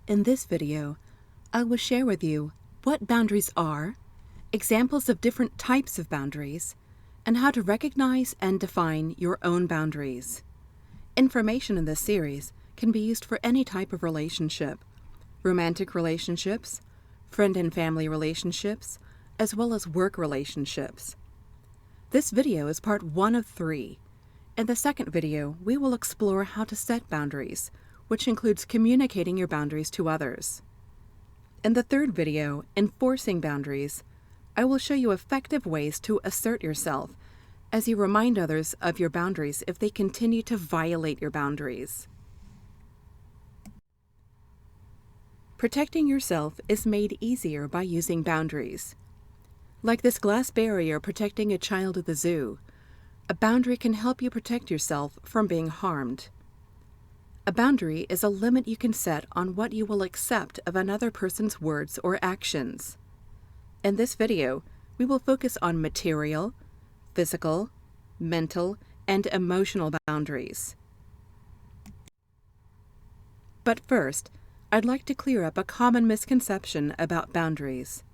In this video, I will share with you what boundaries are, examples of different types of boundaries, and how to recognize and define your own boundaries. Information in this series can be used for any type of relationship, romantic relationships, friend and family relationships, as well as work relationships. This video is part 1 of 3. In the second video, we will explore how to set boundaries, which includes communicating your boundaries to others. In the third video, Enforcing Boundaries, I will show you effective ways to assert yourself as you remind others of your boundaries if they continue to violate your boundaries. Protecting yourself is made easier by using boundaries. Like this glass barrier protecting a child at the zoo, a boundary can help you protect yourself from being harmed. A boundary is a limit you can set on what you will accept of another person's words or actions. In this video, we will focus on material, physical, mental, and emotional boundaries. But first, I'd like to clear up a common misconception about boundaries.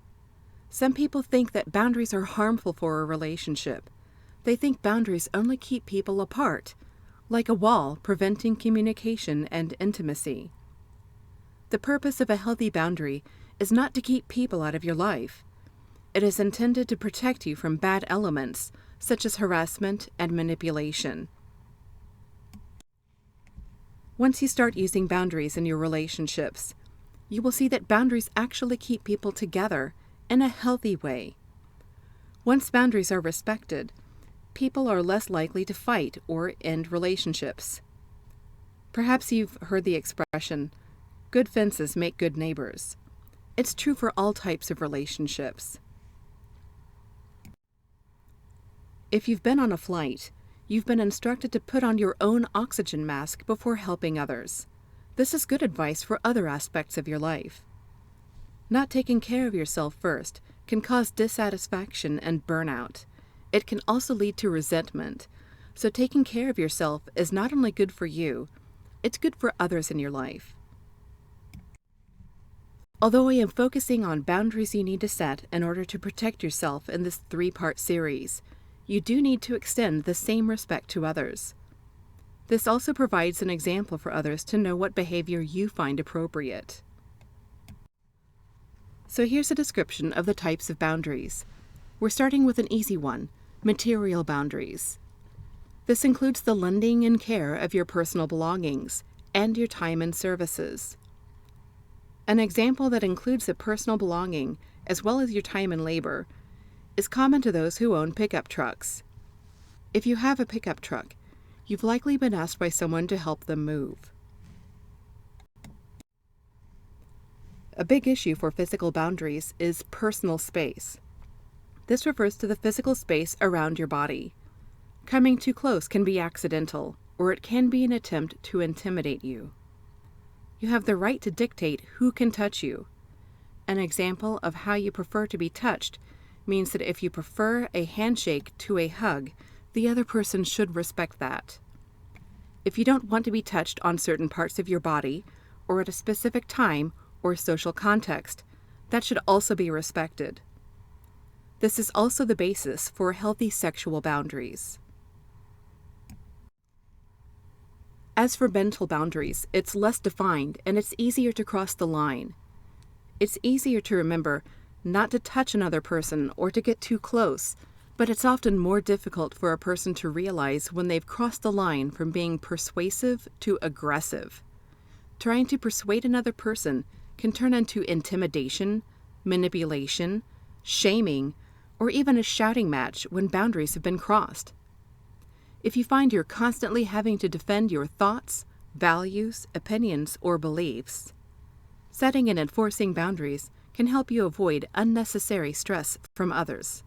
Some people think that boundaries are harmful for a relationship. They think boundaries only keep people apart, like a wall preventing communication and intimacy. The purpose of a healthy boundary is not to keep people out of your life. It is intended to protect you from bad elements, such as harassment and manipulation. Once you start using boundaries in your relationships, you will see that boundaries actually keep people together in a healthy way. Once boundaries are respected, people are less likely to fight or end relationships. Perhaps you've heard the expression, good fences make good neighbors. It's true for all types of relationships. If you've been on a flight, you've been instructed to put on your own oxygen mask before helping others. This is good advice for other aspects of your life. Not taking care of yourself first can cause dissatisfaction and burnout. It can also lead to resentment, so taking care of yourself is not only good for you, it's good for others in your life. Although I am focusing on boundaries you need to set in order to protect yourself in this 3-part series, you do need to extend the same respect to others. This also provides an example for others to know what behavior you find appropriate. So here's a description of the types of boundaries. We're starting with an easy one. Material boundaries. This includes the lending and care of your personal belongings and your time and services. An example that includes a personal belonging as well as your time and labor is common to those who own pickup trucks. If you have a pickup truck, you've likely been asked by someone to help them move. A big issue for physical boundaries is personal space. This refers to the physical space around your body. Coming too close can be accidental, or it can be an attempt to intimidate you. You have the right to dictate who can touch you. An example of how you prefer to be touched means that if you prefer a handshake to a hug, the other person should respect that. If you don't want to be touched on certain parts of your body, or at a specific time or social context, that should also be respected. This is also the basis for healthy sexual boundaries. As for mental boundaries, it's less defined and it's easier to cross the line. It's easier to remember not to touch another person or to get too close, but it's often more difficult for a person to realize when they've crossed the line from being persuasive to aggressive. Trying to persuade another person can turn into intimidation, manipulation, shaming, or even a shouting match when boundaries have been crossed. If you find you're constantly having to defend your thoughts, values, opinions, or beliefs, setting and enforcing boundaries can help you avoid unnecessary stress from others.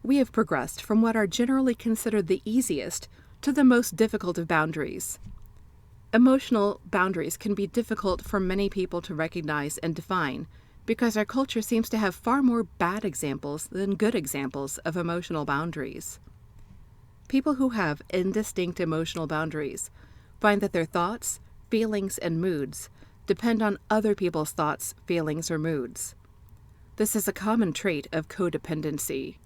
We have progressed from what are generally considered the easiest to the most difficult of boundaries. Emotional boundaries can be difficult for many people to recognize and define, because our culture seems to have far more bad examples than good examples of emotional boundaries. People who have indistinct emotional boundaries find that their thoughts, feelings, and moods depend on other people's thoughts, feelings, or moods. This is a common trait of codependency.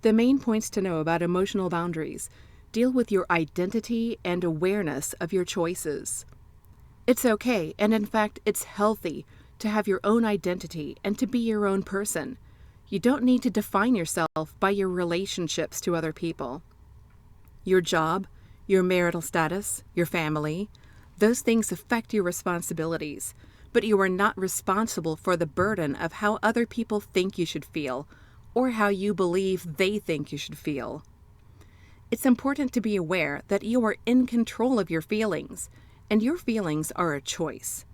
The main points to know about emotional boundaries deal with your identity and awareness of your choices. It's okay, and in fact, it's healthy to have your own identity and to be your own person. You don't need to define yourself by your relationships to other people. Your job, your marital status, your family, those things affect your responsibilities, but you are not responsible for the burden of how other people think you should feel or how you believe they think you should feel. It's important to be aware that you are in control of your feelings, and your feelings are a choice.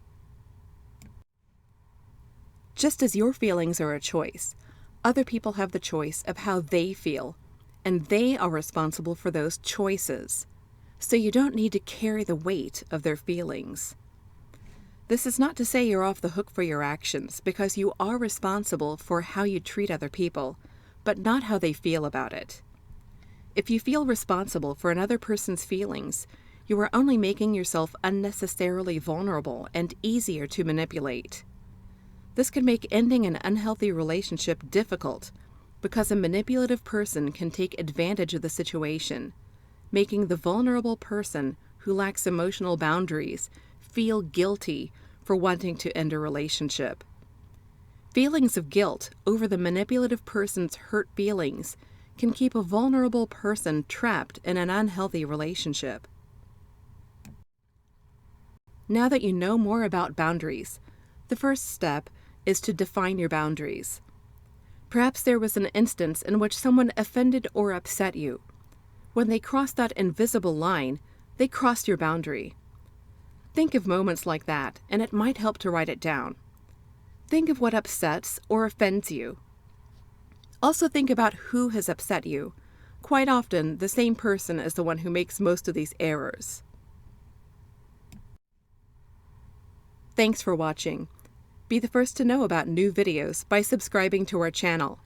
Just as your feelings are a choice, other people have the choice of how they feel, and they are responsible for those choices. So you don't need to carry the weight of their feelings. This is not to say you're off the hook for your actions, because you are responsible for how you treat other people, but not how they feel about it. If you feel responsible for another person's feelings, you are only making yourself unnecessarily vulnerable and easier to manipulate. This can make ending an unhealthy relationship difficult, because a manipulative person can take advantage of the situation, making the vulnerable person who lacks emotional boundaries feel guilty for wanting to end a relationship. Feelings of guilt over the manipulative person's hurt feelings can keep a vulnerable person trapped in an unhealthy relationship. Now that you know more about boundaries, the first step is to define your boundaries. Perhaps there was an instance in which someone offended or upset you. When they crossed that invisible line, they crossed your boundary. Think of moments like that, and it might help to write it down. Think of what upsets or offends you. Also think about who has upset you. Quite often, the same person is the one who makes most of these errors. Thanks for watching. Be the first to know about new videos by subscribing to our channel.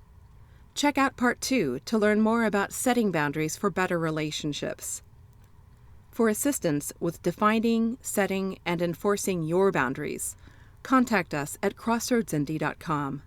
Check out Part 2 to learn more about setting boundaries for better relationships. For assistance with defining, setting, and enforcing your boundaries, contact us at crossroadsindie.com.